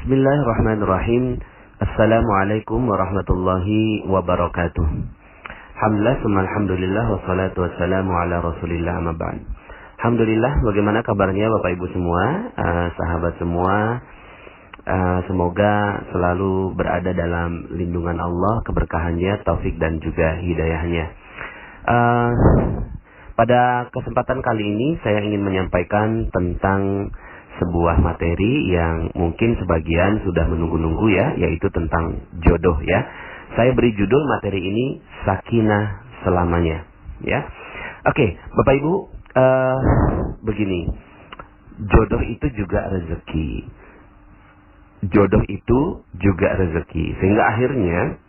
Bismillahirrahmanirrahim. Assalamualaikum warahmatullahi wabarakatuh. Alhamdulillah wassalatu wassalamu ala Rasulillah amma ba'd. Alhamdulillah, bagaimana kabarnya Bapak Ibu semua, sahabat semua? Semoga selalu berada dalam lindungan Allah, keberkahannya, taufik dan juga hidayahnya. Pada kesempatan kali ini saya ingin menyampaikan tentang sebuah materi yang mungkin sebagian sudah menunggu-nunggu ya, yaitu tentang jodoh ya. Saya beri judul materi ini Sakinah Selamanya ya. Oke, Bapak Ibu, begini. Jodoh itu juga rezeki. Jodoh itu juga rezeki. Sehingga akhirnya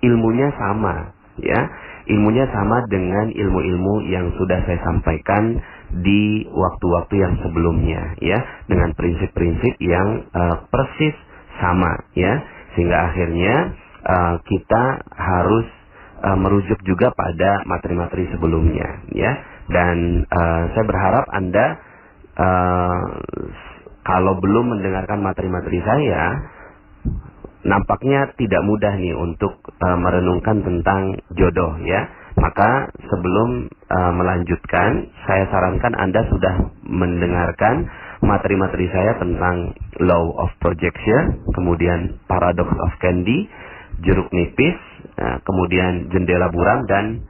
ilmunya sama ya. Ilmunya sama dengan ilmu-ilmu yang sudah saya sampaikan di waktu-waktu yang sebelumnya ya, dengan prinsip-prinsip yang persis sama ya, sehingga akhirnya kita harus merujuk juga pada materi-materi sebelumnya ya. Dan saya berharap Anda kalau belum mendengarkan materi-materi saya, nampaknya tidak mudah nih untuk merenungkan tentang jodoh ya. Maka sebelum melanjutkan, saya sarankan Anda sudah mendengarkan materi-materi saya tentang Law of Projection, kemudian Paradox of Candy, Jeruk Nipis, kemudian Jendela Buram dan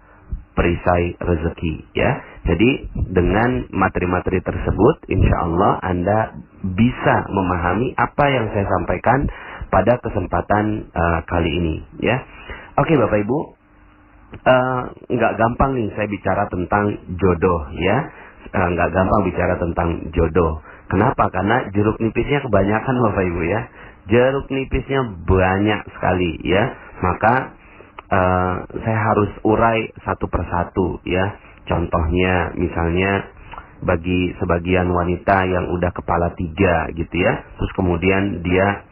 Perisai Rezeki ya. Jadi dengan materi-materi tersebut, insya Allah Anda bisa memahami apa yang saya sampaikan pada kesempatan kali ini ya. Oke Bapak Ibu, nggak gampang nih saya bicara tentang jodoh ya. Nggak gampang bicara tentang jodoh. Kenapa? Karena jeruk nipisnya kebanyakan Bapak Ibu ya. Jeruk nipisnya banyak sekali ya. Maka saya harus urai satu persatu ya. Contohnya misalnya bagi sebagian wanita yang udah kepala 3 gitu ya, terus kemudian dia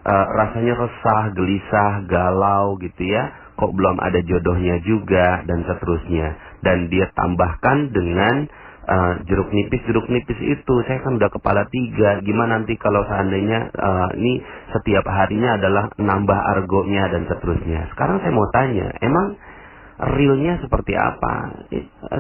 rasanya resah, gelisah, galau gitu ya, kok belum ada jodohnya juga dan seterusnya. Dan dia tambahkan dengan jeruk nipis itu, saya kan udah kepala 3, gimana nanti kalau seandainya ini setiap harinya adalah nambah argonya dan seterusnya. Sekarang saya mau tanya, emang realnya seperti apa?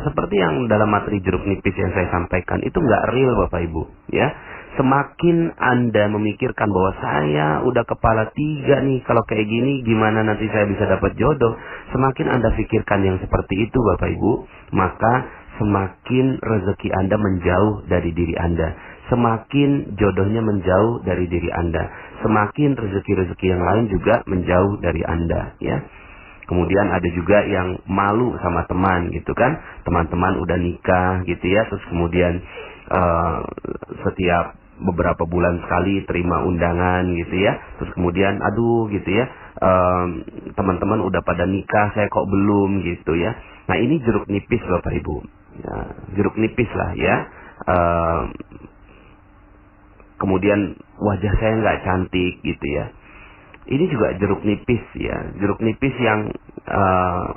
Seperti yang dalam materi jeruk nipis yang saya sampaikan, itu nggak real Bapak Ibu ya. Semakin Anda memikirkan bahwa saya udah kepala 3 nih, kalau kayak gini gimana nanti saya bisa dapat jodoh, semakin Anda pikirkan yang seperti itu Bapak Ibu, maka semakin rezeki Anda menjauh dari diri Anda, semakin jodohnya menjauh dari diri Anda, semakin rezeki-rezeki yang lain juga menjauh dari Anda ya. Kemudian ada juga yang malu sama teman gitu kan, teman-teman udah nikah gitu ya, terus kemudian setiap beberapa bulan sekali terima undangan gitu ya, terus kemudian aduh gitu ya, teman-teman udah pada nikah, saya kok belum gitu ya. Nah ini jeruk nipis Bapak Ibu ya, jeruk nipis lah ya. Kemudian wajah saya nggak cantik gitu ya, ini juga jeruk nipis ya, jeruk nipis yang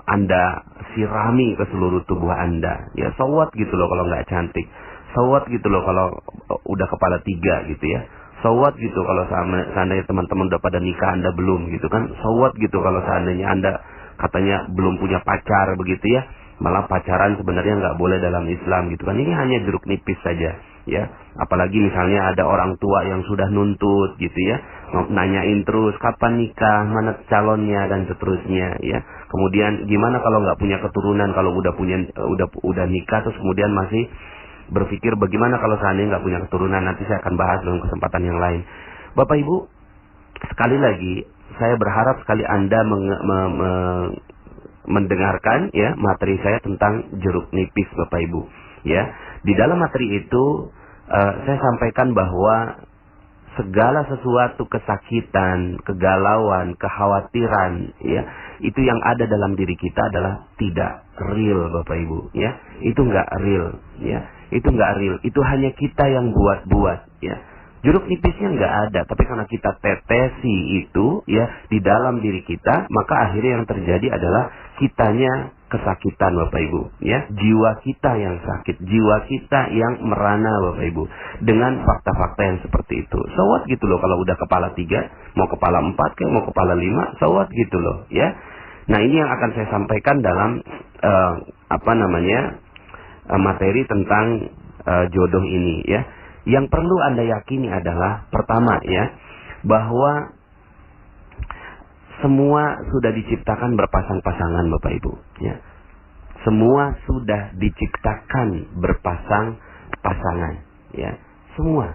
Anda sirami ke seluruh tubuh Anda ya. So what gitu loh kalau nggak cantik, so what gitu loh kalau udah kepala 3 gitu ya, so what gitu kalau seandainya teman-teman udah pada nikah Anda belum gitu kan, so what gitu kalau seandainya Anda katanya belum punya pacar begitu ya, malah pacaran sebenarnya nggak boleh dalam Islam gitu kan. Ini hanya jeruk nipis saja ya. Apalagi misalnya ada orang tua yang sudah nuntut gitu ya, nanyain terus kapan nikah, mana calonnya dan seterusnya ya. Kemudian gimana kalau nggak punya keturunan, kalau udah nikah terus kemudian masih berpikir bagaimana kalau seandainya nggak punya keturunan. Nanti saya akan bahas dalam kesempatan yang lain. Bapak Ibu, sekali lagi saya berharap sekali Anda mendengarkan ya materi saya tentang jeruk nipis Bapak Ibu ya. Di dalam materi itu saya sampaikan bahwa segala sesuatu kesakitan, kegalauan, kekhawatiran ya, itu yang ada dalam diri kita adalah tidak real Bapak Ibu ya. Itu enggak real ya. Itu enggak real. Itu hanya kita yang buat-buat ya. Jeruk nipisnya enggak ada, tapi karena kita tetesi itu ya di dalam diri kita, maka akhirnya yang terjadi adalah kitanya kesakitan Bapak Ibu, ya. Jiwa kita yang sakit, jiwa kita yang merana Bapak Ibu. Dengan fakta-fakta yang seperti itu. So what gitu loh kalau udah kepala 3, mau kepala 4, kayak mau kepala 5, so what gitu loh, ya. Nah, ini yang akan saya sampaikan dalam materi tentang jodoh ini, ya. Yang perlu Anda yakini adalah pertama, ya, bahwa semua sudah diciptakan berpasang-pasangan Bapak Ibu, ya. Semua sudah diciptakan berpasang-pasangan, ya. Semua,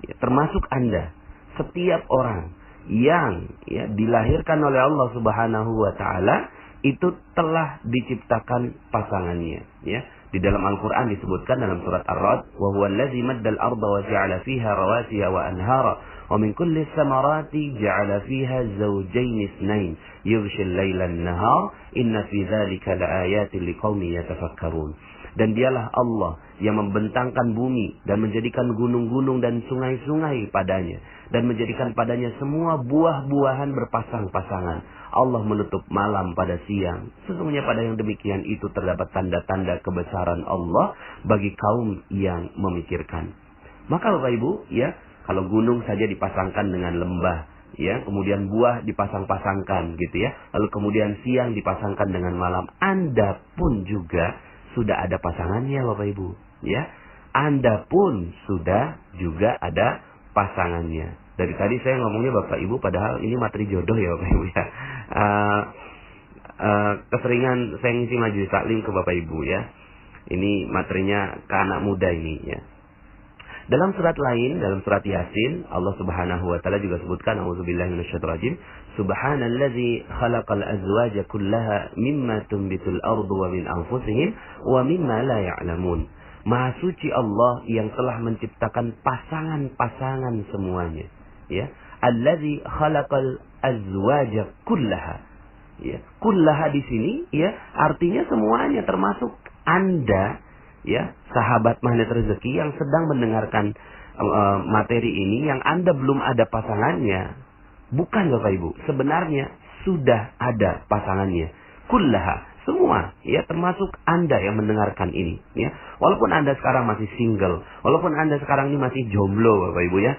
ya, termasuk Anda. Setiap orang yang, ya, dilahirkan oleh Allah Subhanahu wa taala itu telah diciptakan pasangannya, ya. Di dalam Al-Qur'an disebutkan dalam surat Ar-Ra'd, "Wa huwa allazi maddal arda wa ja'ala fiha rawasiya wa anhara wa min kulli samarati ja'ala fiha zawjayn itsnain yughshi al-laila an-nahar inna fi dzalika laayatin liqaumin yatafakkarun." Dan dialah Allah yang membentangkan bumi dan menjadikan gunung-gunung dan sungai-sungai padanya dan menjadikan padanya semua buah-buahan berpasang-pasangan. Allah menutup malam pada siang. Sesungguhnya pada yang demikian itu terdapat tanda-tanda kebesaran Allah bagi kaum yang memikirkan. Maka Bapak Ibu, ya, kalau gunung saja dipasangkan dengan lembah, ya, kemudian buah dipasang-pasangkan gitu, ya. Lalu kemudian siang dipasangkan dengan malam. Anda pun juga sudah ada pasangannya Bapak Ibu, ya. Anda pun sudah juga ada pasangannya. Dari tadi saya ngomongnya Bapak Ibu, padahal ini materi jodoh ya Bapak Ibu, ya. Keseringan saya ngisi majelis taklim ke Bapak Ibu, ya. Ini materinya ke anak muda ini, ya. Dalam surat lain, dalam surat Yasin, Allah Subhanahu wa taala juga sebutkan, auzubillahi minasyaitonir rajim, subhanallazi khalaqal azwaja kullaha mimma tunbitul ardu wa min anfusihim wa mimma la ya'lamun. Maha suci Allah yang telah menciptakan pasangan-pasangan semuanya, ya. Allazi khalaqal azwaja kullaha. Ya, kullaha di sini, ya, artinya semuanya, termasuk Anda, ya, sahabat magnet rezeki yang sedang mendengarkan materi ini, yang Anda belum ada pasangannya. Bukan Bapak Ibu, sebenarnya sudah ada pasangannya. Kullaha, semua, ya, termasuk Anda yang mendengarkan ini, ya. Walaupun Anda sekarang masih single, walaupun Anda sekarang ini masih jomblo Bapak Ibu, ya,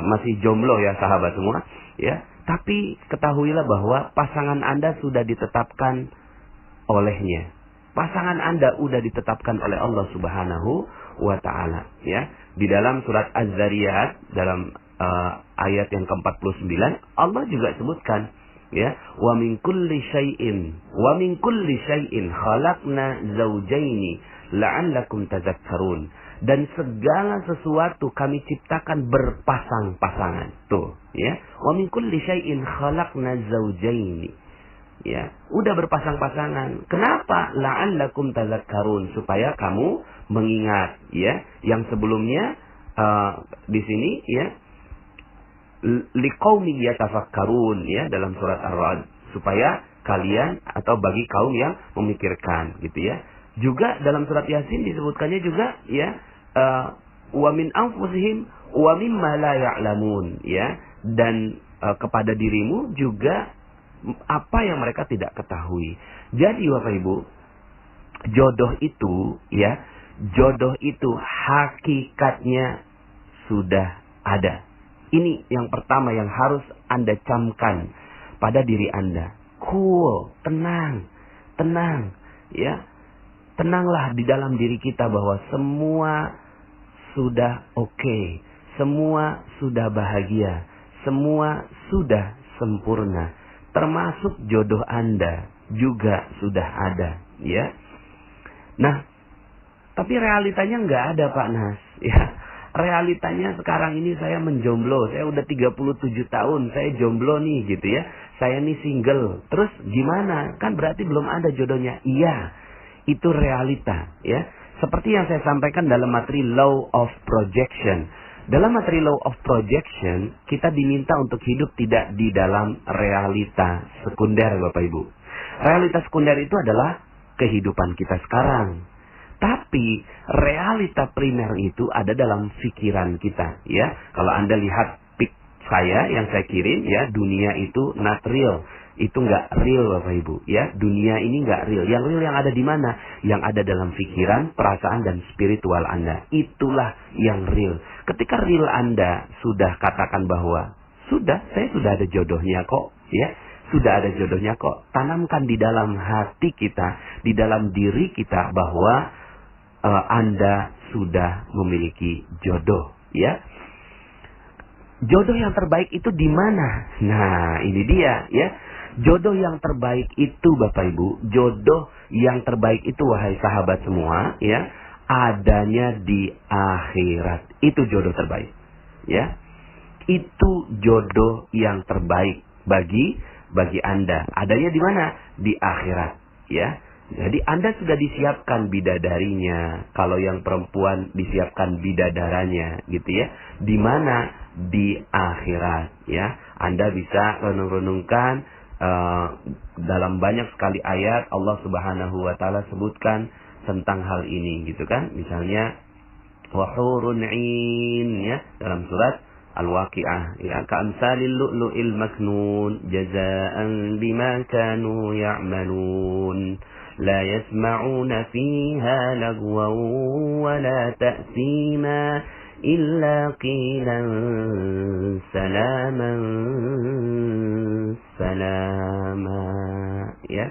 masih jomblo ya sahabat semua, ya. Tapi ketahuilah bahwa pasangan Anda sudah ditetapkan olehnya. Pasangan Anda sudah ditetapkan oleh Allah Subhanahu wa taala, ya. Di dalam surat Az-Zariyat dalam ayat yang ke-49 Allah juga sebutkan, ya, wa min kulli syai'in khalaqna zawjaini la'allakum tadhakkarun. Dan segala sesuatu kami ciptakan berpasang-pasangan. Tuh, ya. Wa min kulli syai'in khalaqna zawjaini. Ya, udah berpasang-pasangan. Kenapa? La'allakum tadhakkarun, supaya kamu mengingat, ya. Yang sebelumnya di sini, ya, liqaumin yatafakkarun, ya, dalam surat Ar-Ra'd, supaya kalian atau bagi kaum yang memikirkan, gitu, ya. Juga dalam surat Yasin disebutkannya juga, ya, wa min anfusihim wa mimma la ya'lamun, ya, dan kepada dirimu juga apa yang mereka tidak ketahui. Jadi Bapak Ibu, jodoh itu, ya, jodoh itu hakikatnya sudah ada. Ini yang pertama yang harus Anda camkan pada diri Anda. Cool, tenang, ya. Tenanglah di dalam diri kita bahwa semua sudah oke, semua sudah bahagia, semua sudah sempurna. Termasuk jodoh Anda juga sudah ada, ya. Nah, tapi realitanya nggak ada Pak Nas, ya. Realitanya sekarang ini saya menjomblo, saya udah 37 tahun, saya jomblo nih gitu, ya. Saya nih single, terus gimana? Kan berarti belum ada jodohnya. Iya, itu realita, ya. Seperti yang saya sampaikan dalam materi Law of Projection. Dalam materi Law of Projection, kita diminta untuk hidup tidak di dalam realita sekunder Bapak Ibu. Realita sekunder itu adalah kehidupan kita sekarang. Tapi realita primer itu ada dalam pikiran kita, ya. Kalau Anda lihat pic saya yang saya kirim, ya, dunia itu not real. itu nggak real Bapak Ibu ya. Dunia ini nggak real. Yang real yang ada di mana? Yang ada dalam pikiran, perasaan dan spiritual Anda. Itulah yang real. Ketika real Anda sudah katakan bahwa saya sudah ada jodohnya kok ya. Sudah ada jodohnya kok. Tanamkan di dalam hati kita, di dalam diri kita bahwa Anda sudah memiliki jodoh ya. Jodoh yang terbaik itu di mana? Nah, ini dia ya. Jodoh yang terbaik itu Bapak Ibu, jodoh yang terbaik itu wahai sahabat semua ya, adanya di akhirat. Itu jodoh terbaik. Ya. Itu jodoh yang terbaik bagi Anda. Adanya di mana? Di akhirat, ya. Jadi Anda sudah disiapkan bidadarinya. Kalau yang perempuan disiapkan bidadaranya, gitu ya. Di mana? Di akhirat, ya. Anda bisa renung-renungkan dalam banyak sekali ayat Allah Subhanahu wa taala sebutkan tentang hal ini, gitu kan. Misalnya wahurun 'ain ya, dalam surat Al-Waqi'ah ya, ka'amsalil lu'lu'il maknun jazaa'an bima kanu ya'malun la yasma'una fiha lagwan wa la ta'sima illa qilan salaman salama ya.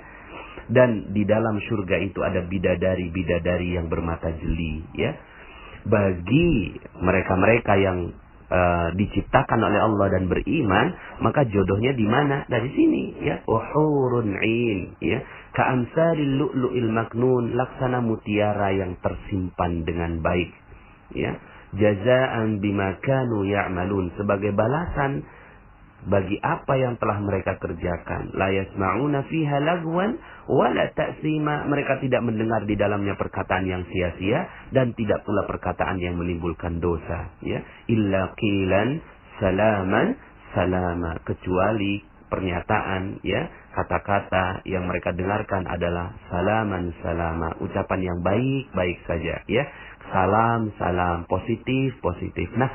Dan di dalam surga itu ada bidadari-bidadari yang bermata jeli ya. Bagi mereka-mereka yang diciptakan oleh Allah dan beriman, maka jodohnya di mana? Dari sini ya. Uhurun 'ain ya, ka'amsalil lu'lu'il maknun, laksana mutiara yang tersimpan dengan baik ya. Jazaa'an bima kanu ya'malun, sebagai balasan bagi apa yang telah mereka kerjakan. La yasma'una fiha lagwan wa la ta'sima, mereka tidak mendengar di dalamnya perkataan yang sia-sia dan tidak pula perkataan yang menimbulkan dosa ya. Illa qilan salaman salama, kecuali pernyataan ya, kata-kata yang mereka dengarkan adalah salaman salama, ucapan yang baik-baik saja ya. Salam salam, positif positif. Nah,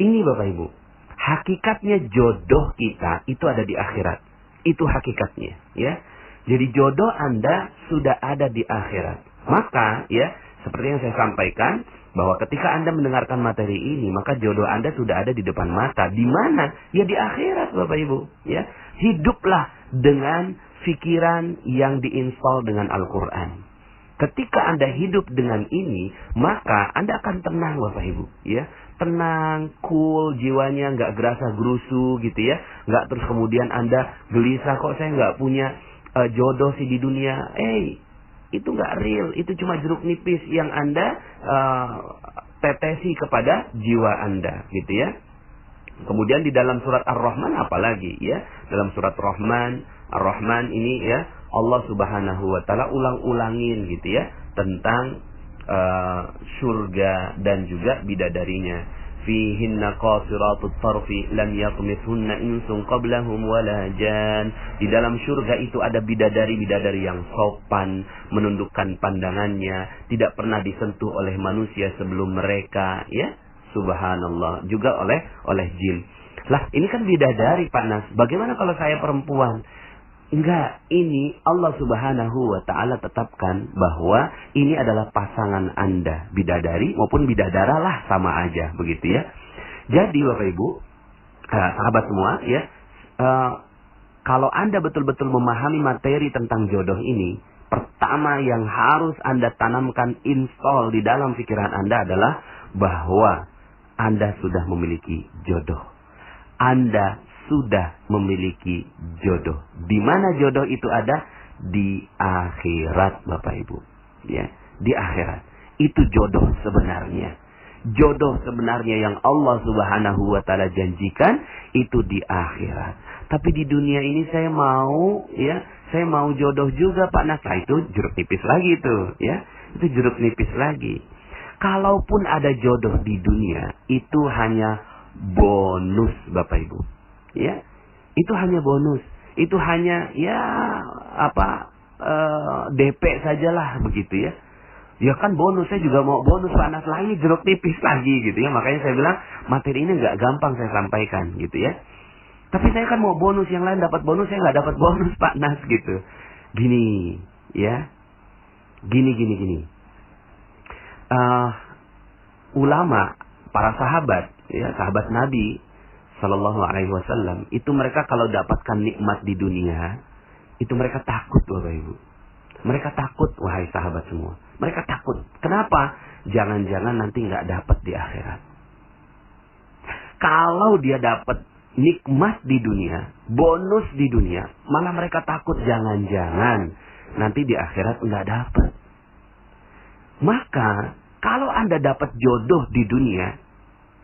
ini Bapak Ibu, hakikatnya jodoh kita itu ada di akhirat. Itu hakikatnya ya. Jadi jodoh Anda sudah ada di akhirat. Maka ya, seperti yang saya sampaikan, bahwa ketika Anda mendengarkan materi ini, maka jodoh Anda sudah ada di depan mata. Di mana? Ya di akhirat Bapak Ibu ya. Hiduplah dengan pikiran yang diinstal dengan Al-Quran. Ketika Anda hidup dengan ini, maka Anda akan tenang Bapak Ibu ya. Tenang, cool, jiwanya nggak gerasa gerusu gitu ya. Nggak terus kemudian Anda gelisah, kok saya nggak punya jodoh sih di dunia. Itu nggak real, itu cuma jeruk nipis yang Anda tetesi kepada jiwa Anda gitu ya. Kemudian di dalam surat Ar-Rahman apalagi ya. Dalam surat Ar-Rahman ini ya, Allah Subhanahu wa taala ulang-ulangin gitu ya tentang surga dan juga bidadarinya. Fihinna qasiratut tarfi lam yatmithunna insun qablahum wala jan. Di dalam surga itu ada bidadari-bidadari yang sopan, menundukkan pandangannya, tidak pernah disentuh oleh manusia sebelum mereka ya. Subhanallah, juga oleh jin. Lah, ini kan bidadari Pak Nas. Bagaimana kalau saya perempuan? Enggak, ini Allah Subhanahu wa taala tetapkan bahwa ini adalah pasangan Anda, bidadari maupun bidadara lah, sama aja begitu ya. Jadi Bapak Ibu, sahabat semua ya, kalau Anda betul-betul memahami materi tentang jodoh ini, pertama yang harus Anda tanamkan, install di dalam pikiran Anda adalah bahwa Anda sudah memiliki jodoh. Anda sudah memiliki jodoh. Di mana jodoh itu ada? Di akhirat Bapak Ibu. Ya, di akhirat. Itu jodoh sebenarnya. Jodoh sebenarnya yang Allah Subhanahu wa taala janjikan itu di akhirat. Tapi di dunia ini saya mau jodoh juga Pak Nas. Nah, itu jeruk nipis lagi itu, ya. Itu jeruk nipis lagi. Kalaupun ada jodoh di dunia, itu hanya bonus Bapak Ibu. Ya, itu hanya bonus. Itu hanya DP sajalah begitu ya. Ya kan bonus, saya juga mau bonus panas lagi, jeruk nipis lagi gitu ya. Makanya saya bilang materi ini nggak gampang saya sampaikan gitu ya. Tapi saya kan mau bonus, yang lain dapat bonus, saya nggak dapat bonus Pak Nas gitu. Gini, ya. Gini. Ulama, para sahabat, ya, sahabat Nabi Sallallahu Alaihi Wasallam, itu mereka kalau dapatkan nikmat di dunia, itu mereka takut, Bapak Ibu. Mereka takut, wahai sahabat semua. Mereka takut. Kenapa? Jangan-jangan nanti nggak dapat di akhirat. Kalau dia dapat nikmat di dunia, bonus di dunia, malah mereka takut jangan-jangan nanti di akhirat nggak dapat. Maka kalau Anda dapat jodoh di dunia,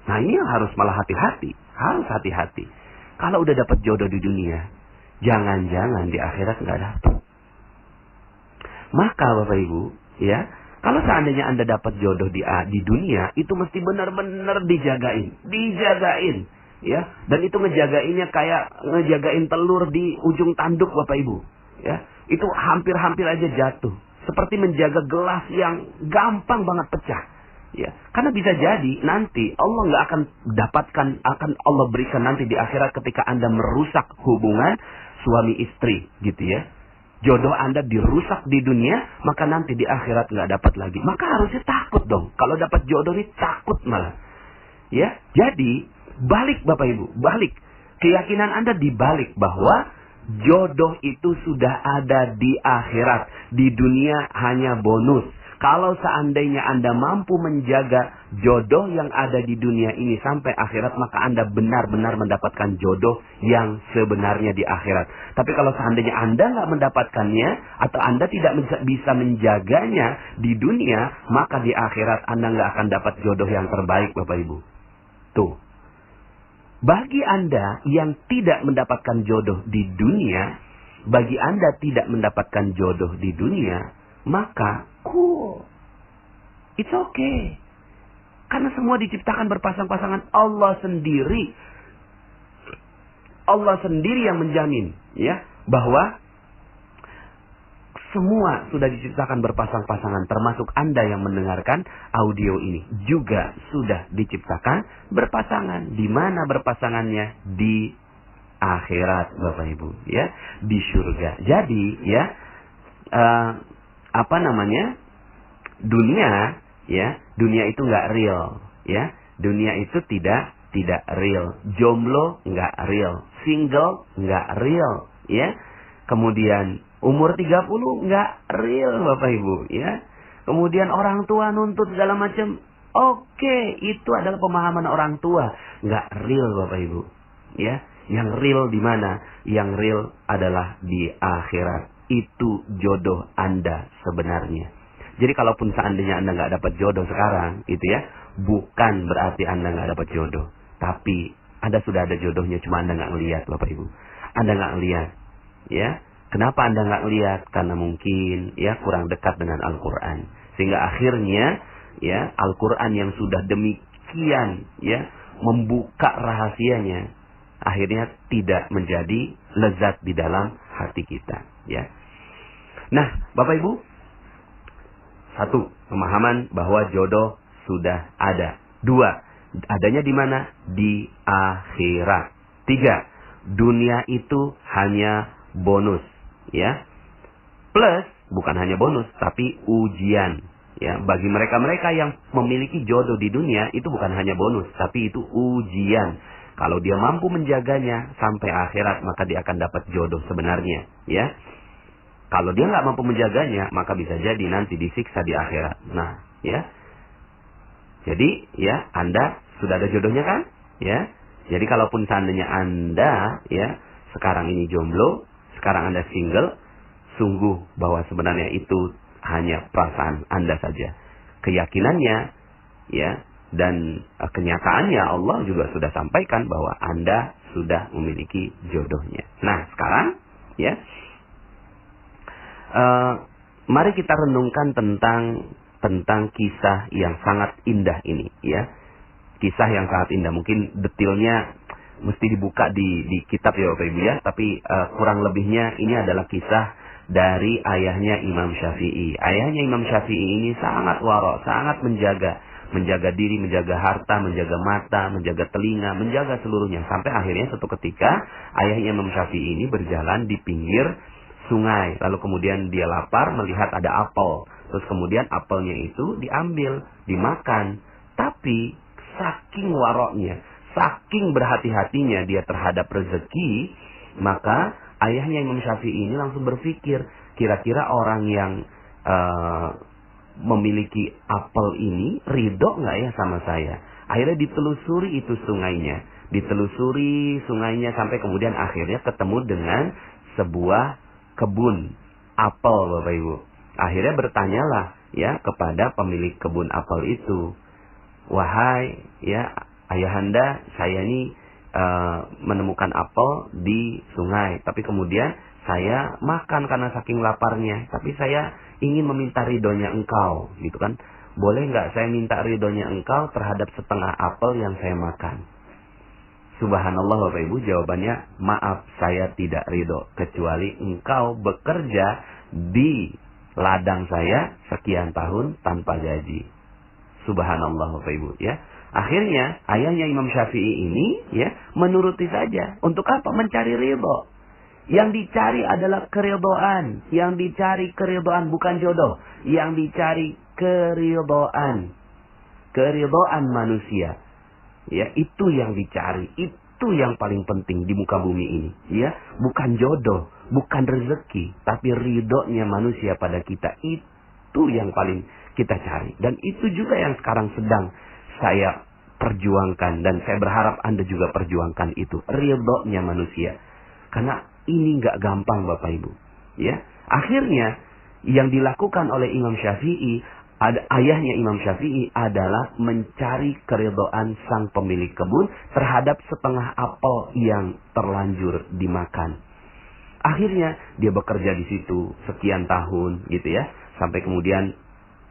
nah ini harus malah hati-hati, harus hati-hati. Kalau udah dapat jodoh di dunia, jangan-jangan di akhirat nggak dapat. Maka Bapak Ibu, ya, kalau seandainya Anda dapat jodoh di dunia, itu mesti benar-benar dijagain, ya. Dan itu ngejagainnya kayak ngejagain telur di ujung tanduk, Bapak Ibu, ya. Itu hampir-hampir aja jatuh, seperti menjaga gelas yang gampang banget pecah, ya. Karena bisa jadi nanti Allah nggak akan akan Allah berikan nanti di akhirat ketika Anda merusak hubungan suami istri, gitu ya. Jodoh Anda dirusak di dunia, maka nanti di akhirat nggak dapat lagi. Maka harusnya takut dong. Kalau dapat jodoh ini takut malah. Ya, jadi balik Bapak Ibu, balik. Keyakinan Anda dibalik bahwa jodoh itu sudah ada di akhirat. Di dunia hanya bonus. Kalau seandainya Anda mampu menjaga jodoh yang ada di dunia ini sampai akhirat, maka Anda benar-benar mendapatkan jodoh yang sebenarnya di akhirat. Tapi kalau seandainya Anda nggak mendapatkannya, atau Anda tidak bisa menjaganya di dunia, maka di akhirat Anda nggak akan dapat jodoh yang terbaik, Bapak Ibu. Tuh. Bagi Anda yang tidak mendapatkan jodoh di dunia, bagi Anda tidak mendapatkan jodoh di dunia, maka cool. It's okay. Karena semua diciptakan berpasang-pasangan. Allah sendiri yang menjamin, ya, bahwa semua sudah diciptakan berpasang-pasangan, termasuk Anda yang mendengarkan audio ini juga sudah diciptakan berpasangan. Di mana berpasangannya? Di akhirat, Bapak Ibu, ya, di surga. Jadi, ya, dunia itu nggak real, ya. Dunia itu tidak real. Jomblo nggak real, single nggak real, ya. Kemudian umur 30 nggak real, Bapak Ibu, ya. Kemudian orang tua nuntut segala macam, oke, itu adalah pemahaman orang tua, nggak real, Bapak Ibu, ya. Yang real di mana? Yang real adalah di akhirat. Itu jodoh Anda sebenarnya. Jadi kalaupun seandainya Anda nggak dapat jodoh sekarang, itu ya, bukan berarti Anda nggak dapat jodoh. Tapi Anda sudah ada jodohnya, cuma Anda nggak ngelihat, Bapak Ibu. Anda nggak ngelihat, ya. Kenapa Anda nggak ngelihat? Karena mungkin, ya, kurang dekat dengan Al-Quran. Sehingga akhirnya, ya, Al-Quran yang sudah demikian, ya, membuka rahasianya, akhirnya tidak menjadi lezat di dalam hati kita, ya. Nah, Bapak Ibu, satu, pemahaman bahwa jodoh sudah ada. Dua, adanya di mana? Di akhirat. Tiga, dunia itu hanya bonus, ya. Plus, bukan hanya bonus, tapi ujian, ya. Bagi mereka-mereka yang memiliki jodoh di dunia, itu bukan hanya bonus, tapi itu ujian. Kalau dia mampu menjaganya sampai akhirat, maka dia akan dapat jodoh sebenarnya, ya. Kalau dia nggak mampu menjaganya, maka bisa jadi nanti disiksa di akhirat. Nah, ya. Jadi, ya, Anda sudah ada jodohnya kan? Ya. Jadi kalaupun seandainya Anda, ya, sekarang ini jomblo, sekarang Anda single, sungguh bahwa sebenarnya itu hanya perasaan Anda saja. Keyakinannya, ya, dan kenyataannya Allah juga sudah sampaikan bahwa Anda sudah memiliki jodohnya. Nah, sekarang, ya, mari kita renungkan tentang kisah yang sangat indah ini, ya. Kisah yang sangat indah. Mungkin detailnya mesti dibuka di kitab, ya Bapak Ibu, ya. Tapi kurang lebihnya ini adalah kisah dari ayahnya Imam Syafi'i. Ayahnya Imam Syafi'i ini sangat waro, sangat menjaga menjaga diri, menjaga harta, menjaga mata, menjaga telinga, menjaga seluruhnya. Sampai akhirnya suatu ketika ayahnya Imam Syafi'i ini berjalan di pinggir sungai. Lalu kemudian dia lapar melihat ada apel. Terus kemudian apelnya itu diambil, dimakan. Tapi saking waroknya, saking berhati-hatinya dia terhadap rezeki, maka ayahnya Imam Syafi'i ini langsung berpikir, kira-kira orang yang memiliki apel ini ridho nggak ya sama saya? Akhirnya ditelusuri itu sungainya, ditelusuri sungainya sampai kemudian akhirnya ketemu dengan sebuah kebun apel, Bapak Ibu. Akhirnya bertanyalah ya kepada pemilik kebun apel itu, wahai ya ayahanda, saya ini menemukan apel di sungai, tapi kemudian saya makan karena saking laparnya, tapi saya ingin meminta ridhonya engkau, gitu kan? Boleh nggak saya minta ridhonya engkau terhadap setengah apel yang saya makan? Subhanallah Bapak Ibu, jawabannya, maaf saya tidak ridho, kecuali engkau bekerja di ladang saya sekian tahun tanpa gaji. Subhanallah Bapak Ibu ya. Akhirnya ayahnya Imam Syafi'i ini ya menuruti saja. Untuk apa? Mencari ridho. Yang dicari adalah keridhaan. Yang dicari keridhaan, bukan jodoh. Yang dicari keridhaan. Keridhaan manusia. Ya, itu yang dicari. Itu yang paling penting di muka bumi ini. Ya, bukan jodoh, bukan rezeki, tapi ridhonya manusia pada kita. Itu yang paling kita cari. Dan itu juga yang sekarang sedang saya perjuangkan. Dan saya berharap Anda juga perjuangkan itu. Ridhonya manusia. Karena ini nggak gampang Bapak Ibu. Ya, akhirnya yang dilakukan oleh Imam Syafi'i, ayahnya Imam Syafi'i adalah mencari keridhaan sang pemilik kebun terhadap setengah apel yang terlanjur dimakan. Akhirnya dia bekerja di situ sekian tahun gitu ya, sampai kemudian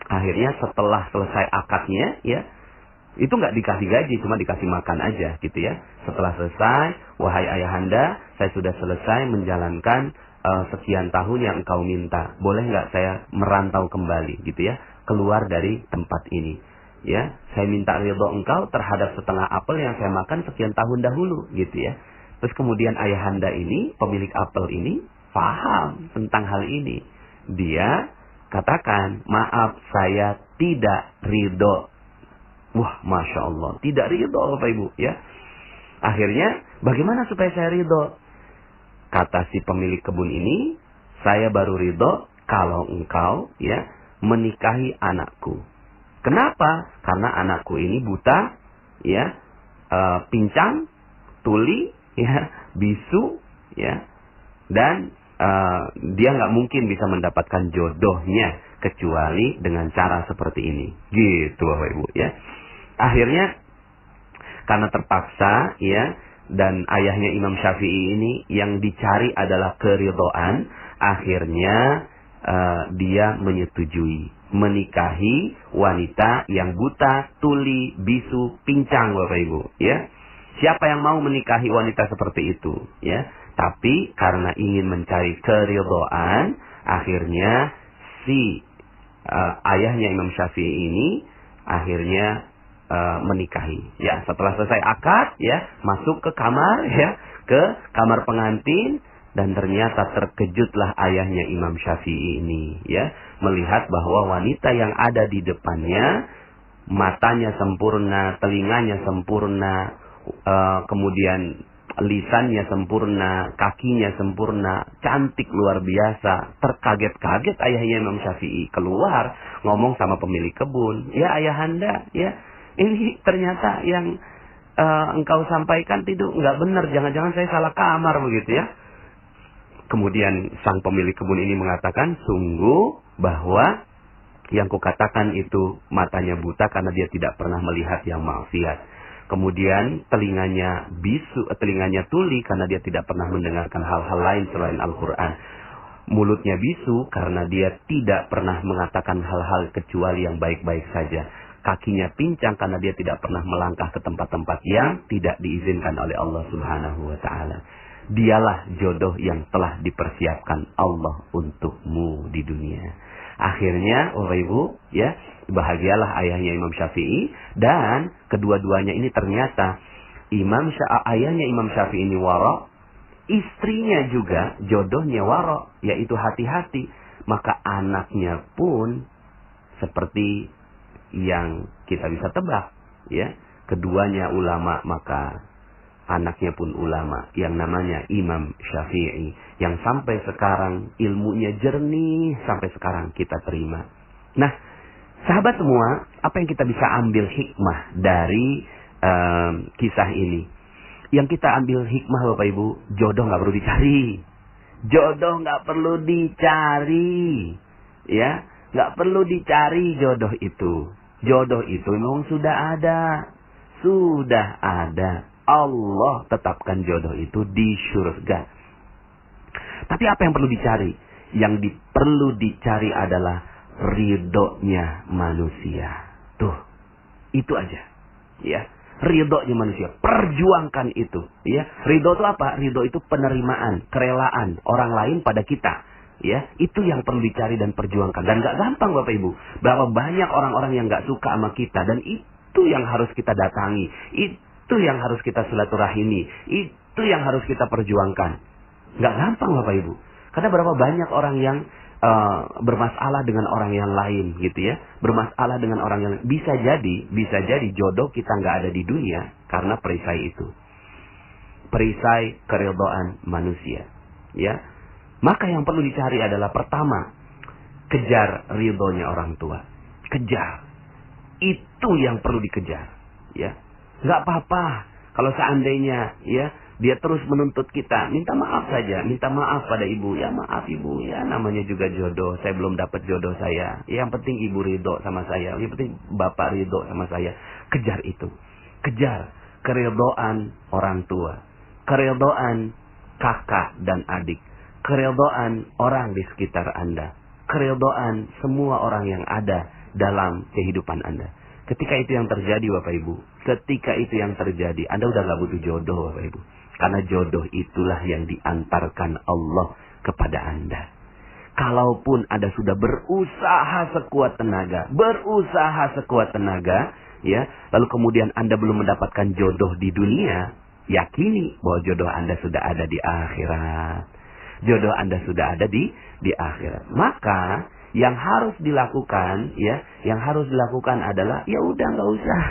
akhirnya setelah selesai akadnya ya, itu nggak dikasih gaji, cuma dikasih makan aja gitu ya. Setelah selesai, wahai ayahanda, saya sudah selesai menjalankan sekian tahun yang engkau minta. Boleh nggak saya merantau kembali gitu ya, keluar dari tempat ini. Ya, saya minta ridho engkau terhadap setengah apel yang saya makan sekian tahun dahulu gitu ya. Terus kemudian ayahanda ini, pemilik apel ini, paham tentang hal ini. Dia katakan, maaf saya tidak ridho. Wah, Masya Allah, tidak ridho Bapak Ibu ya. Akhirnya bagaimana supaya saya ridho? Kata si pemilik kebun ini, saya baru ridho kalau engkau ya menikahi anakku. Kenapa? Karena anakku ini buta ya, pincang, tuli ya, bisu ya, dan dia nggak mungkin bisa mendapatkan jodohnya kecuali dengan cara seperti ini. Gitu Bapak Ibu ya. Akhirnya karena terpaksa ya, dan ayahnya Imam Syafi'i ini yang dicari adalah keridhaan, akhirnya dia menyetujui menikahi wanita yang buta, tuli, bisu, pincang Bapak Ibu ya. Siapa yang mau menikahi wanita seperti itu ya? Tapi karena ingin mencari keridhaan, akhirnya si ayahnya Imam Syafi'i ini akhirnya menikahi. Ya, setelah selesai akad ya, masuk ke kamar ya, ke kamar pengantin, dan ternyata terkejutlah ayahnya Imam Syafi'i ini ya, melihat bahwa wanita yang ada di depannya matanya sempurna, telinganya sempurna, kemudian lisannya sempurna, kakinya sempurna, cantik luar biasa. Terkaget-kaget ayahnya Imam Syafi'i keluar ngomong sama pemilik kebun, ya ayahanda, ya ini ternyata yang engkau sampaikan itu nggak benar, jangan-jangan saya salah kamar begitu ya. Kemudian sang pemilik kebun ini mengatakan, sungguh bahwa yang kukatakan itu matanya buta karena dia tidak pernah melihat yang maksiat. Kemudian telinganya bisu, telinganya tuli karena dia tidak pernah mendengarkan hal-hal lain selain Al-Quran. Mulutnya bisu karena dia tidak pernah mengatakan hal-hal kecuali yang baik-baik saja. Kakinya pincang karena dia tidak pernah melangkah ke tempat-tempat yang tidak diizinkan oleh Allah Subhanahu wa Ta'ala. Dialah jodoh yang telah dipersiapkan Allah untukmu di dunia. Akhirnya, Bapak Ibu, ya, bahagialah ayahnya Imam Syafi'i, dan kedua-duanya ini ternyata ayahnya Imam Syafi'i ini wara, istrinya juga jodohnya wara, yaitu hati-hati. Maka anaknya pun seperti yang kita bisa tebak, ya. Keduanya ulama, maka anaknya pun ulama yang namanya Imam Syafi'i, yang sampai sekarang ilmunya jernih, sampai sekarang kita terima. Nah, sahabat semua, apa yang kita bisa ambil hikmah dari kisah ini? Yang kita ambil hikmah, Bapak Ibu, jodoh nggak perlu dicari. Jodoh nggak perlu dicari, ya, nggak perlu dicari jodoh itu. Jodoh itu memang sudah ada. Allah tetapkan jodoh itu di surga. Tapi apa yang perlu dicari? Yang perlu dicari adalah ridhonya manusia. Tuh, itu aja. Ya, ridhonya manusia. Perjuangkan itu. Ya, ridho itu apa? Ridho itu penerimaan, kerelaan orang lain pada kita. Ya, itu yang perlu dicari dan perjuangkan. Dan gak gampang, Bapak Ibu. Berapa banyak orang-orang yang gak suka sama kita, dan itu yang harus kita datangi. Itu yang harus kita silaturahimi. Itu yang harus kita perjuangkan. Gak gampang, Bapak Ibu. Karena berapa banyak orang yang bermasalah dengan orang yang lain, gitu ya. Bermasalah dengan orang yang bisa jadi jodoh kita gak ada di dunia karena perisai itu. Perisai keridhaan manusia. Ya. Maka yang perlu dicari adalah pertama, kejar ridhonya orang tua. Kejar. Itu yang perlu dikejar. Ya. Nggak apa-apa kalau seandainya ya dia terus menuntut kita, minta maaf saja, minta maaf pada ibu. Ya maaf ibu, ya namanya juga jodoh. Saya belum dapat jodoh saya. Yang penting ibu ridho sama saya. Yang penting bapak ridho sama saya. Kejar itu. Kejar keridhaan orang tua. Keridhaan kakak dan adik. Keridhaan orang di sekitar Anda. Keridhaan semua orang yang ada dalam kehidupan Anda. Ketika itu yang terjadi, Bapak Ibu. Ketika itu yang terjadi, Anda udah gak butuh jodoh, Bapak Ibu. Karena jodoh itulah yang diantarkan Allah kepada Anda. Kalaupun Anda sudah berusaha sekuat tenaga, ya, lalu kemudian Anda belum mendapatkan jodoh di dunia, yakini bahwa jodoh Anda sudah ada di akhirat. Jodoh Anda sudah ada di akhirat. Maka yang harus dilakukan, ya, yang harus dilakukan adalah ya udah nggak usah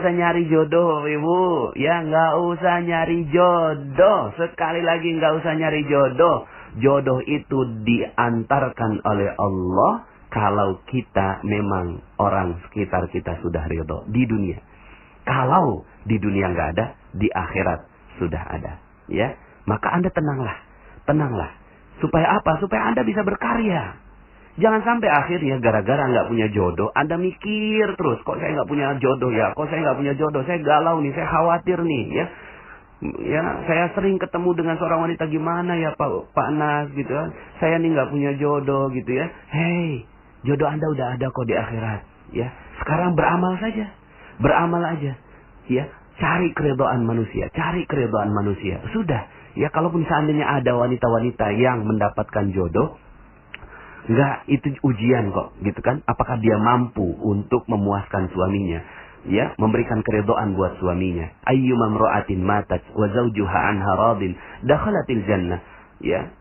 nyari jodoh, Ibu. Ya nggak usah nyari jodoh. Sekali lagi nggak usah nyari jodoh. Jodoh itu diantarkan oleh Allah kalau kita memang orang sekitar kita sudah ridho di dunia. Kalau di dunia nggak ada, di akhirat sudah ada. Ya, maka Anda tenanglah. Supaya apa? Supaya Anda bisa berkarya. Jangan sampai akhirnya gara-gara nggak punya jodoh, Anda mikir terus, kok saya nggak punya jodoh ya? Kok saya nggak punya jodoh? Saya galau nih, saya khawatir nih, ya. Ya, saya sering ketemu dengan seorang wanita, gimana ya Pak Nas gitu kan? Saya nih nggak punya jodoh gitu ya. Hei, jodoh Anda udah ada kok di akhirat, ya. Sekarang beramal saja, beramal aja, ya. Cari keridhaan manusia, Sudah. Ya, kalaupun seandainya ada wanita-wanita yang mendapatkan jodoh, enggak, itu ujian kok, gitu kan? Apakah dia mampu untuk memuaskan suaminya? Ya, memberikan keridhaan buat suaminya. Ayyuma imra'atin matat wa zawjuha anha radin dakhalatil jannah. Ya.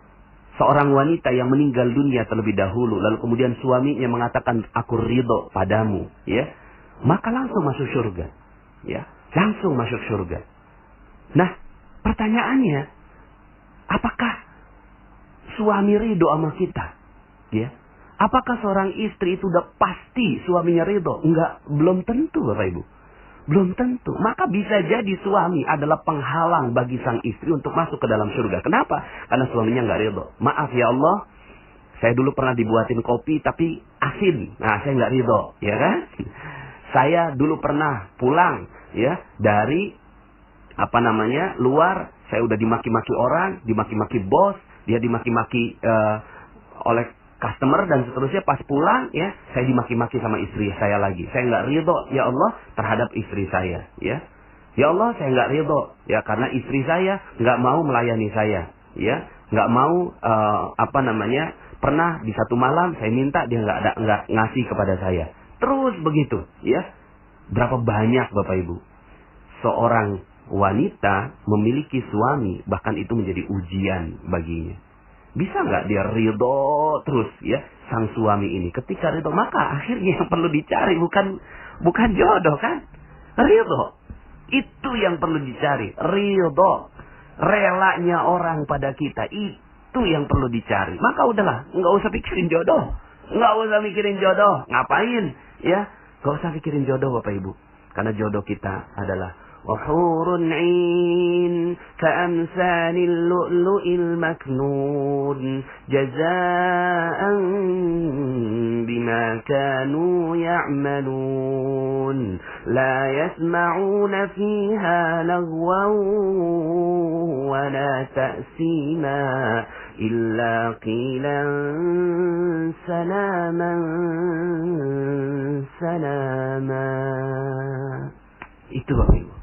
Seorang wanita yang meninggal dunia terlebih dahulu, lalu kemudian suaminya mengatakan aku ridho padamu, ya. Maka langsung masuk surga. Ya, langsung masuk surga. Nah, pertanyaannya, apakah suami ridho sama kita? Ya. Apakah seorang istri itu udah pasti suaminya ridho? Enggak, belum tentu, Bapak Ibu. Belum tentu. Maka bisa jadi suami adalah penghalang bagi sang istri untuk masuk ke dalam surga. Kenapa? Karena suaminya enggak ridho. Maaf ya Allah, saya dulu pernah dibuatin kopi tapi asin. Nah, saya enggak ridho, ya kan? Saya dulu pernah pulang, ya, dari luar. Saya udah dimaki-maki orang, dimaki-maki bos, dia dimaki-maki oleh customer dan seterusnya. Pas pulang, ya, saya dimaki-maki sama istri saya lagi. Saya nggak ridho, ya Allah, terhadap istri saya, ya. Ya Allah, saya nggak ridho, ya, karena istri saya nggak mau melayani saya, ya, nggak mau Pernah di satu malam saya minta, dia nggak ngasih kepada saya. Terus begitu, ya. Berapa banyak Bapak Ibu seorang wanita memiliki suami, bahkan itu menjadi ujian baginya. Bisa nggak dia ridho terus, ya, sang suami ini? Ketika ridho, maka akhirnya yang perlu dicari bukan jodoh, kan? Ridho. Itu yang perlu dicari, ridho. Relanya orang pada kita, itu yang perlu dicari. Maka udahlah, nggak usah pikirin jodoh. Nggak usah mikirin jodoh. Ngapain? Ya, nggak usah pikirin jodoh Bapak Ibu. Karena jodoh kita adalah وحور عين كأمثال اللؤلؤ المكنون جزاء بما كانوا يعملون لا يسمعون فيها لغوا ولا تأثيما إلا قيلا سلاما سلاما. Itu Bapak Ibu.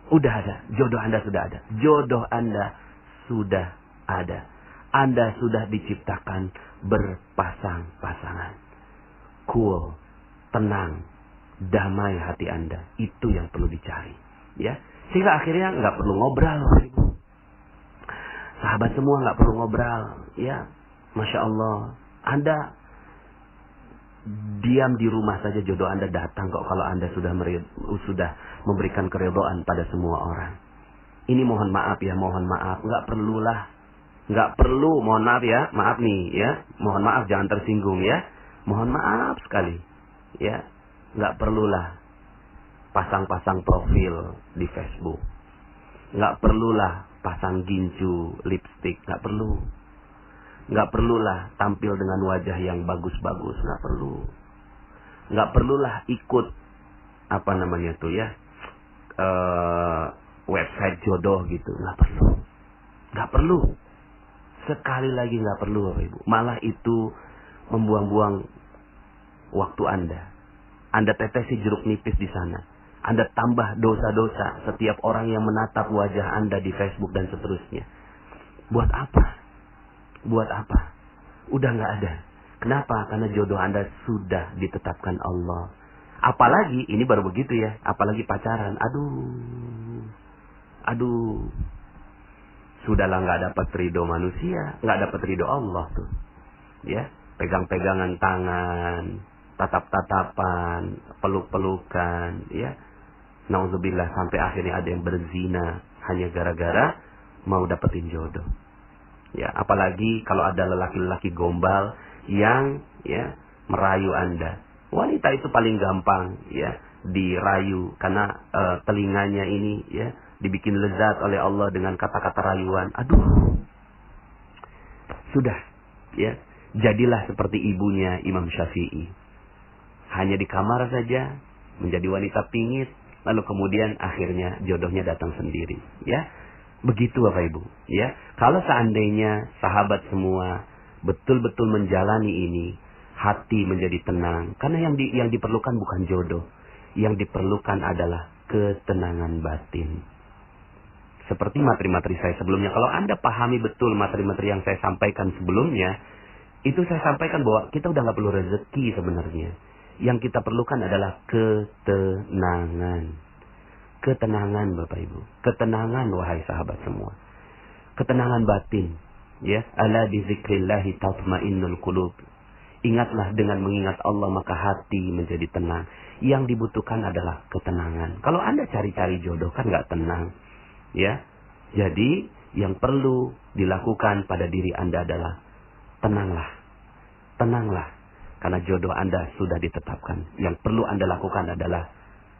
Udah ada, jodoh Anda sudah ada. Jodoh Anda sudah ada. Anda sudah diciptakan berpasang-pasangan. Cool, tenang, damai hati Anda. Itu yang perlu dicari. Ya, sehingga akhirnya nggak perlu ngobrol. Sahabat semua nggak perlu ngobrol. Ya, Masya Allah. Anda diam di rumah saja, jodoh Anda datang kok, kalau Anda sudah memberikan keridhaan pada semua orang. Ini mohon maaf ya, mohon maaf. Nggak perlu, mohon maaf ya. Maaf nih ya. Mohon maaf, jangan tersinggung ya. Mohon maaf sekali. Ya, nggak perlulah pasang-pasang profil di Facebook. Nggak perlulah pasang gincu, lipstick. Nggak perlu. Nggak perlulah tampil dengan wajah yang bagus-bagus, nggak perlu. Nggak perlulah ikut apa namanya tuh ya, website jodoh gitu, nggak perlu. Nggak perlu. Sekali lagi nggak perlu Bapak Ibu. Malah itu membuang-buang waktu Anda. Anda tetesi jeruk nipis di sana. Anda tambah dosa-dosa setiap orang yang menatap wajah Anda di Facebook dan seterusnya. Buat apa? Buat apa? Udah nggak ada. Kenapa? Karena jodoh Anda sudah ditetapkan Allah. Apalagi, ini baru begitu ya. Apalagi pacaran. Aduh. Sudahlah nggak dapat ridho manusia. Nggak dapat ridho Allah tuh. Ya, pegang-pegangan tangan. Tatap-tatapan. Peluk-pelukan. Ya. Nauzubillah, sampai akhirnya ada yang berzina. Hanya gara-gara mau dapetin jodoh. Ya, apalagi kalau ada lelaki-lelaki gombal yang ya merayu Anda. Wanita itu paling gampang ya dirayu karena telinganya ini ya dibikin lezat oleh Allah dengan kata-kata rayuan. Aduh. Sudah ya, jadilah seperti ibunya Imam Syafi'i. Hanya di kamar saja menjadi wanita pingit, lalu kemudian akhirnya jodohnya datang sendiri, ya. Begitu Bapak Ibu, ya. Kalau seandainya sahabat semua betul-betul menjalani ini, hati menjadi tenang. Karena yang diperlukan bukan jodoh. Yang diperlukan adalah ketenangan batin. Seperti materi-materi saya sebelumnya. Kalau Anda pahami betul materi-materi yang saya sampaikan sebelumnya, itu saya sampaikan bahwa kita udah gak perlu rezeki sebenarnya. Yang kita perlukan adalah ketenangan. Ketenangan Bapak Ibu. Ketenangan wahai sahabat semua. Ketenangan batin. Ya, ala bi dzikrillahi tatmainnul qulub. Ingatlah, dengan mengingat Allah maka hati menjadi tenang. Yang dibutuhkan adalah ketenangan. Kalau Anda cari-cari jodoh kan gak tenang. Ya. Jadi yang perlu dilakukan pada diri Anda adalah tenanglah. Tenanglah. Karena jodoh Anda sudah ditetapkan. Yang perlu Anda lakukan adalah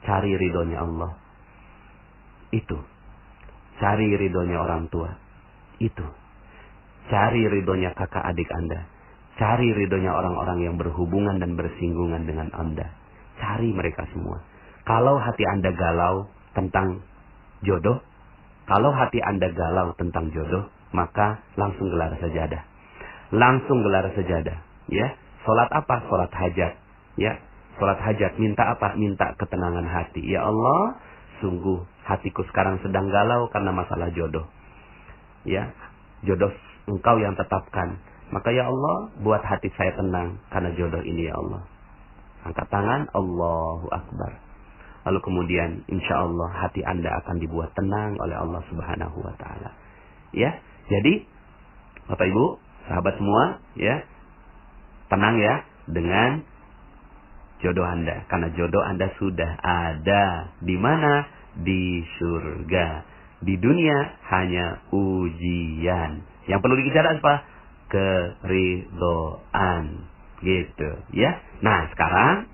cari ridhonya Allah. Itu. Cari ridhonya orang tua. Itu. Cari ridhonya kakak adik Anda. Cari ridhonya orang-orang yang berhubungan dan bersinggungan dengan Anda. Cari mereka semua. Kalau hati Anda galau tentang jodoh, kalau hati Anda galau tentang jodoh, maka langsung gelar sajadah. Langsung gelar sajadah. Ya. Salat apa? Salat hajat. Ya. Salat hajat. Minta apa? Minta ketenangan hati. Ya Allah, sungguh hatiku sekarang sedang galau karena masalah jodoh. Ya, jodoh Engkau yang tetapkan. Maka ya Allah, buat hati saya tenang karena jodoh ini ya Allah. Angkat tangan, Allahu Akbar. Lalu kemudian insya Allah hati Anda akan dibuat tenang oleh Allah Subhanahu wa Ta'ala. Ya, jadi Bapak Ibu, sahabat semua, ya, tenang ya dengan jodoh Anda, karena jodoh Anda sudah ada. Di mana? Di surga. Di dunia hanya ujian. Yang perlu dikejar apa? Keridhaan, gitu ya. Nah sekarang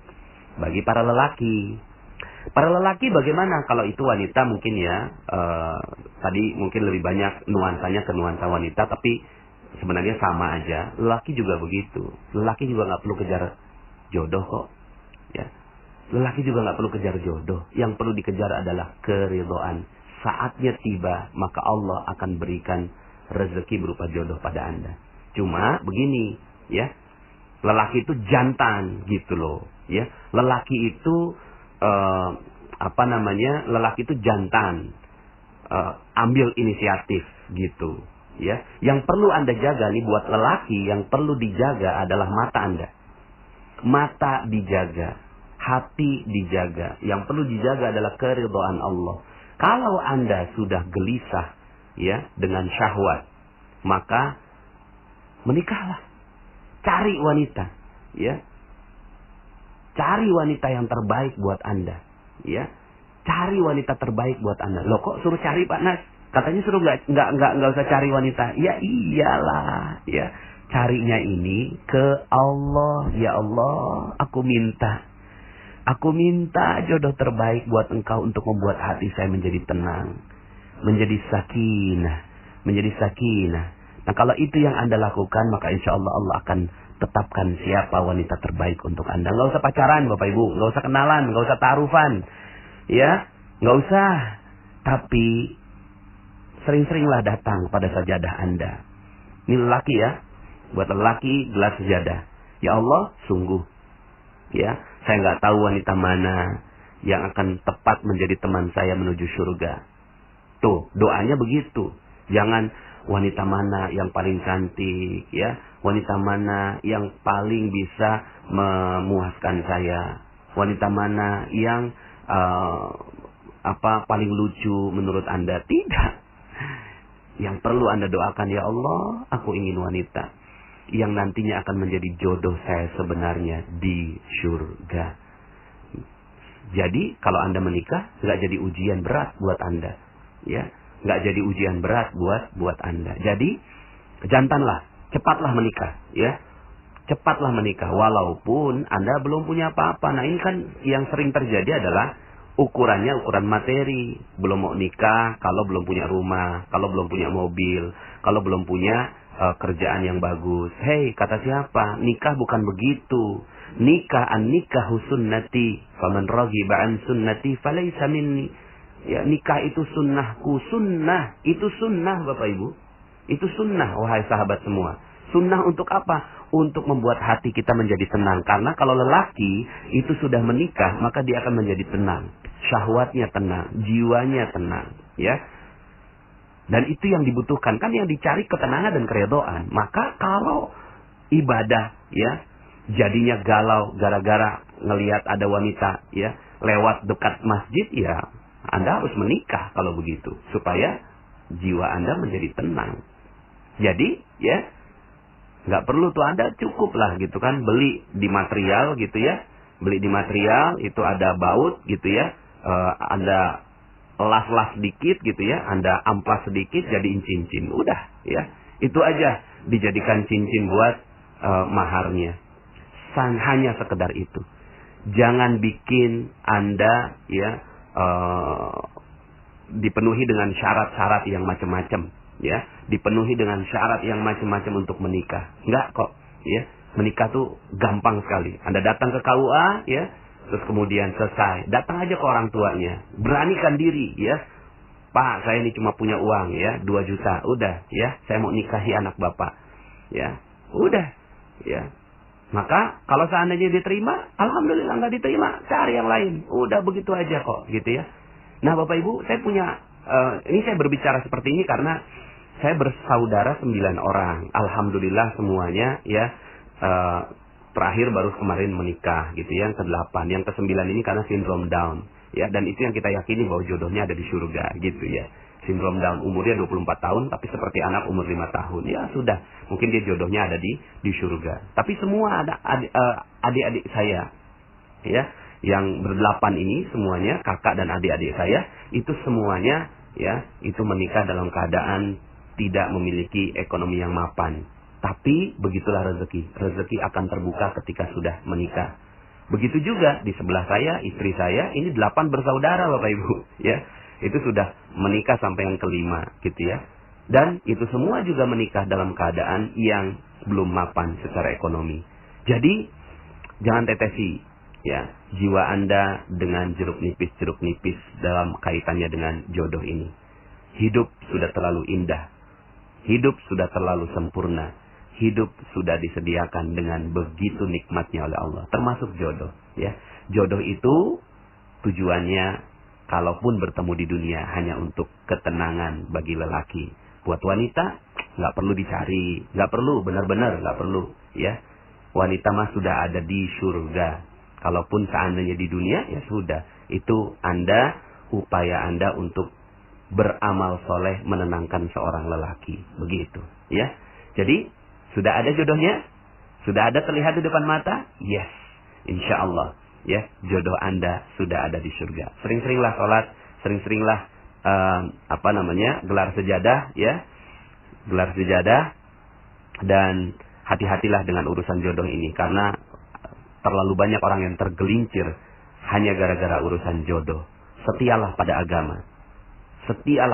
bagi para lelaki bagaimana kalau itu wanita mungkin ya, tadi mungkin lebih banyak nuansanya ke nuansa wanita, tapi sebenarnya sama aja. Lelaki juga begitu. Lelaki juga nggak perlu kejar jodoh kok, ya. Lelaki juga nggak perlu kejar jodoh. Yang perlu dikejar adalah keridhaan. Saatnya tiba, maka Allah akan berikan rezeki berupa jodoh pada Anda. Cuma begini, ya, lelaki itu jantan gitu loh, ya. Lelaki itu lelaki itu jantan, ambil inisiatif gitu, ya. Yang perlu Anda jaga nih buat lelaki, yang perlu dijaga adalah mata Anda. Mata dijaga, hati dijaga. Yang perlu dijaga adalah keridhaan Allah. Kalau Anda sudah gelisah, ya, dengan syahwat, maka menikahlah. Cari wanita, ya. Cari wanita yang terbaik buat Anda, ya. Cari wanita terbaik buat Anda. Loh kok suruh cari Pak Nas? Katanya suruh nggak usah cari wanita. Ya iyalah, ya. Carinya ini ke Allah. Ya Allah, aku minta jodoh terbaik buat Engkau untuk membuat hati saya menjadi tenang, menjadi sakinah. Nah kalau itu yang Anda lakukan, maka insya Allah Allah akan tetapkan siapa wanita terbaik untuk Anda. Nggak usah pacaran Bapak Ibu, nggak usah kenalan, nggak usah taarufan, ya, nggak usah. Tapi sering-seringlah datang pada sajadah Anda. Ini lelaki ya, buat lelaki gelar sajadah. Ya Allah, sungguh, ya, saya nggak tahu wanita mana yang akan tepat menjadi teman saya menuju surga. Tuh doanya begitu. Jangan wanita mana yang paling cantik, ya, wanita mana yang paling bisa memuaskan saya, wanita mana yang paling lucu menurut Anda. Tidak. Yang perlu Anda doakan, ya Allah, aku ingin wanita yang nantinya akan menjadi jodoh saya sebenarnya di surga. Jadi kalau Anda menikah nggak jadi ujian berat buat Anda, ya. Nggak jadi ujian berat buat Anda. Jadi jantanlah, cepatlah menikah, ya. Cepatlah menikah walaupun Anda belum punya apa-apa. Nah, ini kan yang sering terjadi adalah ukurannya ukuran materi. Belum mau nikah kalau belum punya rumah, kalau belum punya mobil, kalau belum punya kerjaan yang bagus. Hei, kata siapa? Nikah bukan begitu. Nikah an-nikahu sunnati, faman raghiba an sunnati falaysa minni. Ya, nikah itu sunnahku. Sunnah itu sunnah Bapak Ibu. Itu sunnah wahai sahabat semua. Sunnah untuk apa? Untuk membuat hati kita menjadi tenang. Karena kalau lelaki itu sudah menikah, maka dia akan menjadi tenang. Syahwatnya tenang, jiwanya tenang, ya. Dan itu yang dibutuhkan, kan yang dicari ketenangan dan keridhaan. Maka kalau ibadah, ya, jadinya galau gara-gara ngelihat ada wanita, ya, lewat dekat masjid, ya, Anda harus menikah kalau begitu, supaya jiwa Anda menjadi tenang. Jadi, ya, nggak perlu tuh Anda cukuplah gitu kan, beli di material gitu ya, beli di material itu ada baut gitu ya, Anda las-las sedikit gitu ya, Anda amplas sedikit jadiin cincin, udah ya, itu aja dijadikan cincin buat maharnya. Hanya sekedar itu. Jangan bikin Anda ya dipenuhi dengan syarat-syarat yang macam-macam, ya, dipenuhi dengan syarat yang macam-macam untuk menikah. Enggak kok, ya. Menikah tuh gampang sekali. Anda datang ke KUA, ya, terus kemudian selesai. Datang aja ke orang tuanya, beranikan diri, ya. Pak, saya ini cuma punya uang, ya, 2 juta, udah, ya, saya mau nikahi anak Bapak, ya, udah, ya. Maka kalau seandainya diterima, alhamdulillah. Nggak diterima, cari yang lain. Udah begitu aja kok, gitu ya. Nah Bapak Ibu, saya punya, ini saya berbicara seperti ini karena Saya bersaudara 9 orang. Alhamdulillah semuanya ya terakhir baru kemarin menikah gitu ya, yang ke-8. Yang ke-9 ini karena sindrom Down ya, dan itu yang kita yakini bahwa jodohnya ada di surga gitu ya. Sindrom Down, umurnya 24 tahun tapi seperti anak umur 5 tahun. Ya sudah, mungkin dia jodohnya ada di surga. Tapi semua ada adik-adik saya ya, yang ber-8 ini semuanya kakak dan adik-adik saya itu semuanya ya, itu menikah dalam keadaan tidak memiliki ekonomi yang mapan. Tapi begitulah rezeki. Rezeki akan terbuka ketika sudah menikah. Begitu juga di sebelah saya, istri saya, ini 8 bersaudara Bapak Ibu. Ya, itu sudah menikah sampai yang ke-5 gitu ya. Dan itu semua juga menikah dalam keadaan yang belum mapan secara ekonomi. Jadi, jangan tetesi ya jiwa Anda dengan jeruk nipis dalam kaitannya dengan jodoh ini. Hidup sudah terlalu indah. Hidup sudah terlalu sempurna. Hidup sudah disediakan dengan begitu nikmatnya oleh Allah. Termasuk jodoh. Ya, jodoh itu tujuannya, kalaupun bertemu di dunia, hanya untuk ketenangan bagi lelaki. Buat wanita, nggak perlu dicari. Nggak perlu, benar-benar nggak perlu. Ya, wanita mah sudah ada di surga. Kalaupun seandainya di dunia, ya sudah. Itu upaya Anda untuk beramal soleh menenangkan seorang lelaki. Begitu. Ya. Jadi, sudah ada jodohnya? Sudah ada terlihat di depan mata? Yes. Insya Allah. Ya, jodoh Anda sudah ada di surga. Sering-seringlah sholat. Sering-seringlah gelar sejadah. Ya. Gelar sejadah. Dan hati-hatilah dengan urusan jodoh ini. Karena terlalu banyak orang yang tergelincir hanya gara-gara urusan jodoh. Setialah pada agama. Setialah